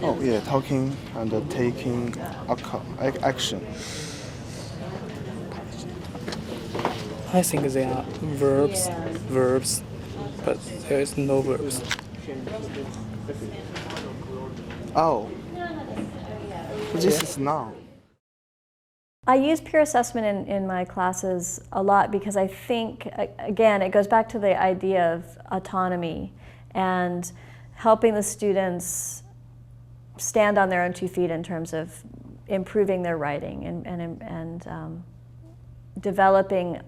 Oh yeah, talking and taking action. I think they are verbs, but there is no verbs. Oh, this is noun. I use peer assessment in my classes a lot because I think, again, it goes back to the idea of autonomy and helping the students stand on their own 2 feet in terms of improving their writing and developing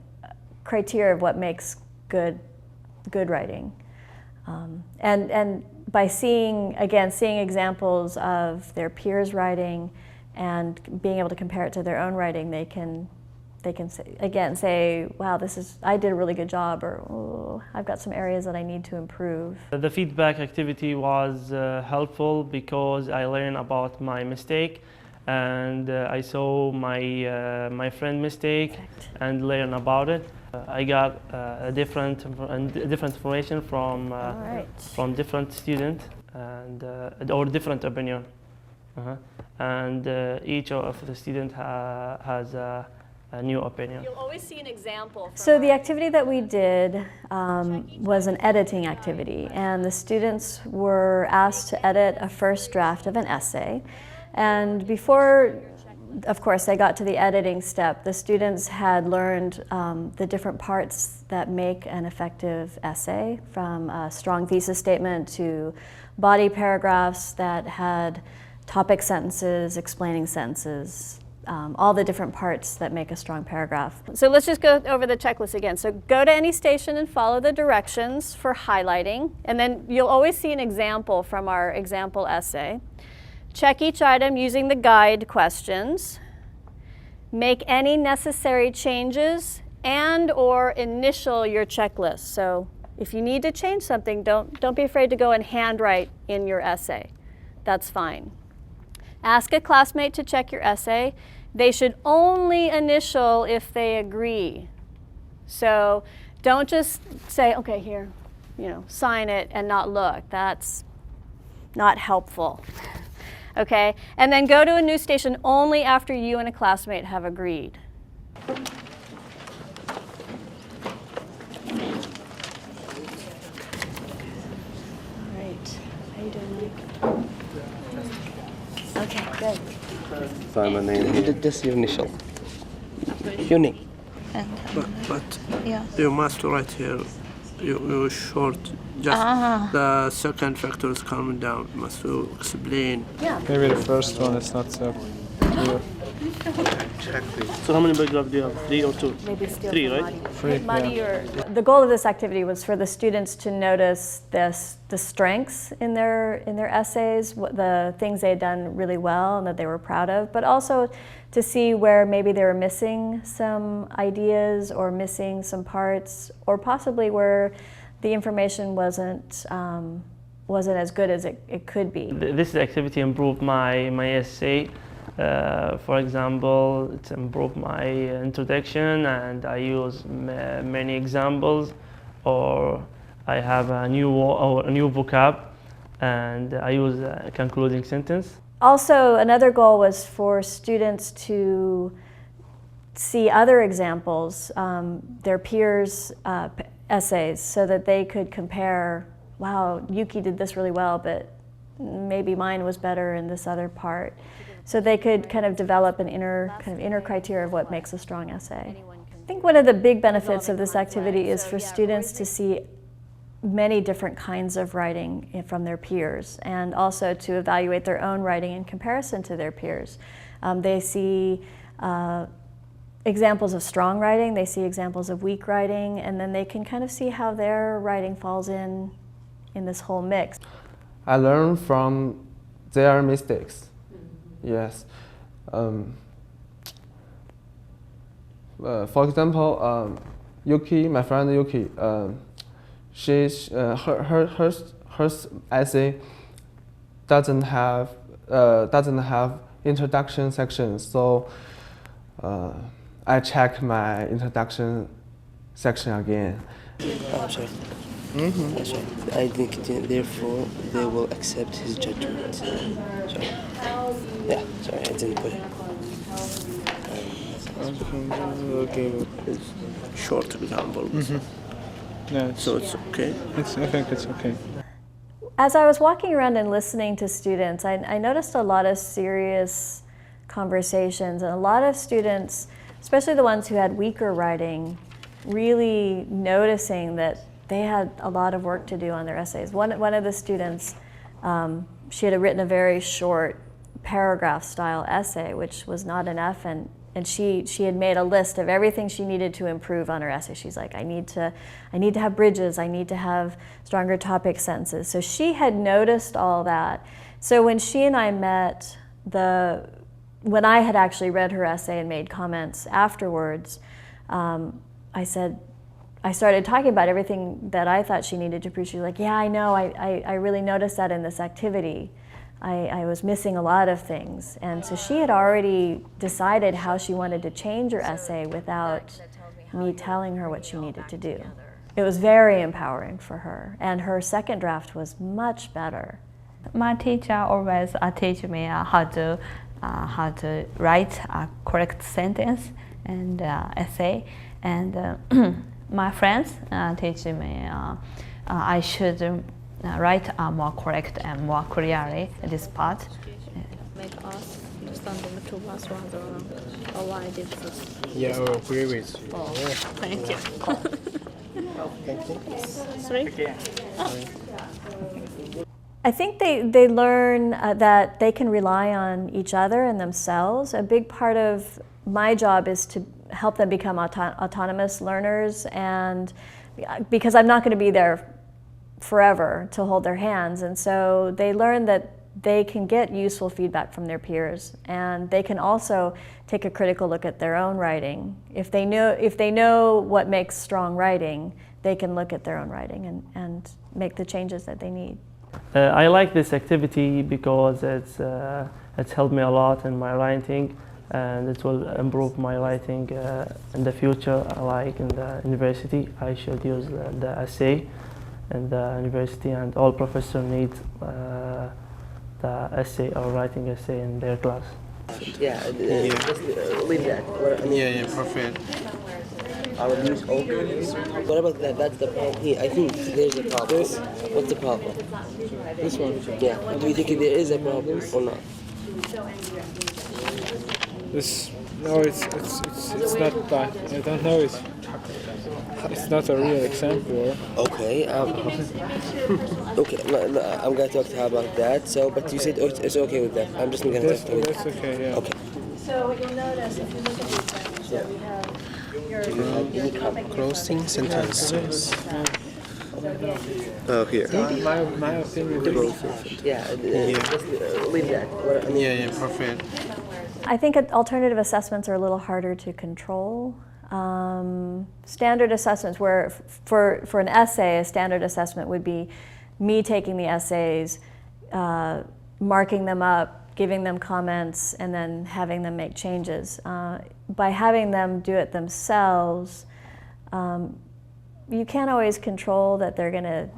criteria of what makes good writing. And by seeing examples of their peers' writing and being able to compare it to their own writing, they can say, wow, I did a really good job, or oh, I've got some areas that I need to improve. The feedback activity was helpful because I learned about my mistake, and I saw my friend mistake and learn about it. I got different information from different students and or different opinion. And each of the students has a new opinion. You'll always see an example. So the activity that we did was an editing activity, and the students were asked to edit a first draft of an essay. And before, of course, they got to the editing step, the students had learned the different parts that make an effective essay, from a strong thesis statement to body paragraphs that had topic sentences, explaining sentences, all the different parts that make a strong paragraph. So let's just go over the checklist again. So go to any station and follow the directions for highlighting, and then you'll always see an example from our example essay. Check each item using the guide questions. Make any necessary changes and/or initial your checklist. So if you need to change something, don't be afraid to go and handwrite in your essay. That's fine. Ask a classmate to check your essay. They should only initial if they agree. So don't just say, okay, here, sign it and not look. That's not helpful. Okay, and then go to a news station only after you and a classmate have agreed. All right, how you doing, Mike? Okay, good. Sign my name. Just your initial. Unique. But you must write here. You short. Just the second factor is coming down. Must you explain? Yeah. Maybe the first one is not so clear. So how many paragraphs do you have? 3 or 2? Maybe steal 3, from right? Three, Muddy yeah. or the goal of this activity was for the students to notice the strengths in their essays, the things they had done really well and that they were proud of, but also to see where maybe they were missing some ideas or missing some parts, or possibly where the information wasn't as good as it could be. This activity improved my essay. For example, it improved my introduction, and I use many examples, or I have a new vocab, and I use a concluding sentence. Also, another goal was for students to see other examples, their peers' essays, so that they could compare, wow, Yuki did this really well, but maybe mine was better in this other part. So they could kind of develop an inner criteria of what makes a strong essay. I think one of the big benefits of this activity is for students to see many different kinds of writing from their peers, and also to evaluate their own writing in comparison to their peers. They see examples of strong writing, they see examples of weak writing, and then they can kind of see how their writing falls in this whole mix. I learn from their mistakes. Yes. For example, Yuki, my friend Yuki, her essay doesn't have introduction section, so I check my introduction section again. That's right. I think therefore they will accept his judgment. Sorry. Yeah, sorry, I didn't put it. Okay. It's short example. No, So it's okay. I think it's okay. As I was walking around and listening to students, I noticed a lot of serious conversations, and a lot of students, especially the ones who had weaker writing, really noticing that they had a lot of work to do on their essays. One of the students, she had written a very short paragraph-style essay, which was not enough, and she had made a list of everything she needed to improve on her essay. She's like, I need to have bridges, I need to have stronger topic sentences. So she had noticed all that. So when she and I met, when I had actually read her essay and made comments afterwards, I started talking about everything that I thought she needed to improve. She was like, yeah, I know, I really noticed that in this activity. I was missing a lot of things. And so she had already decided how she wanted to change her essay without me telling her what she needed to do. It was very empowering for her, and her second draft was much better. My teacher always teach me how to write a correct sentence and essay, and my friends teach me I should write more correct and more clearly this part. Make us understand the two was rather why did this? Yeah, I agree with you. Oh, thank you. Sorry? I think they learn that they can rely on each other and themselves. A big part of my job is to help them become autonomous learners, and because I'm not going to be there forever to hold their hands, and so they learn that they can get useful feedback from their peers, and they can also take a critical look at their own writing. If they know what makes strong writing, they can look at their own writing and make the changes that they need. I like this activity because it's helped me a lot in my writing, and it will improve my writing in the future. Like in the university, I should use the essay in the university, and all professors need the essay or writing essay in their class. Yeah, just leave that. Yeah, perfect. I will use open. What about that? That's the problem here. I think there's a problem. What's the problem? This one. Yeah. Do you think there is a problem or not? No, it's not that. I don't know. It's not a real example. Okay. Okay. I'm gonna talk to her about that. So, but you said it's okay with that. I'm just gonna talk to her. That's okay. Yeah. Okay. So what you'll notice if you look at these sections, that we have your Closing sentences. Oh, here. My opinion is Yeah. Just leave that. Yeah, perfect. I think alternative assessments are a little harder to control. Standard assessments, where for an essay, a standard assessment would be me taking the essays, marking them up, giving them comments, and then having them make changes. By having them do it themselves, you can't always control that they're going to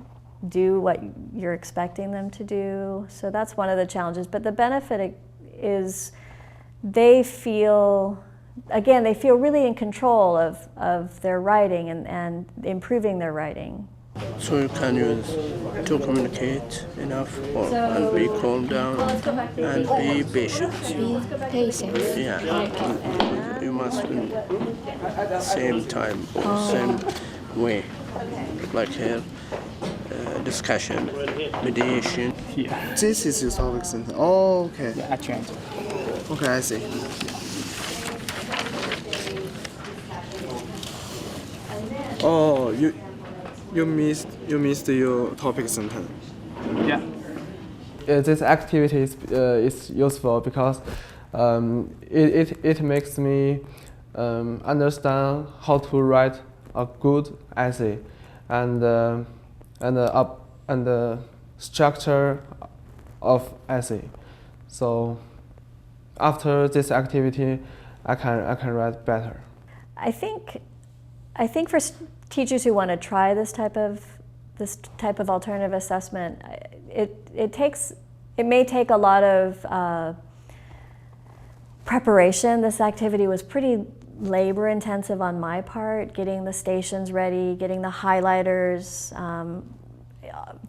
do what you're expecting them to do. So that's one of the challenges. But the benefit is they feel really in control of their writing and improving their writing. So you can use to communicate enough and be calm down and be patient. Patient. Yeah. You must in same time or same way. Like here, discussion, mediation. This is your topic sentence. Oh, okay. Accent. Okay, I see. Oh, you missed your topic sentence. Yeah. This activity is useful because it makes me understand how to write a good essay and the structure of essay. So after this activity, I can write better. I think for teachers who want to try this type of this type of alternative assessment, it may take a lot of preparation. This activity was pretty labor intensive on my part, getting the stations ready, getting the highlighters.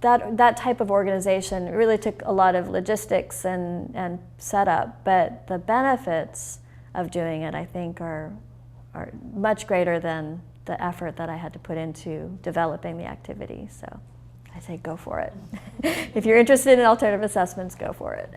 That type of organization really took a lot of logistics and setup, but the benefits of doing it, I think, are much greater than the effort that I had to put into developing the activity. So I say go for it. If you're interested in alternative assessments, go for it.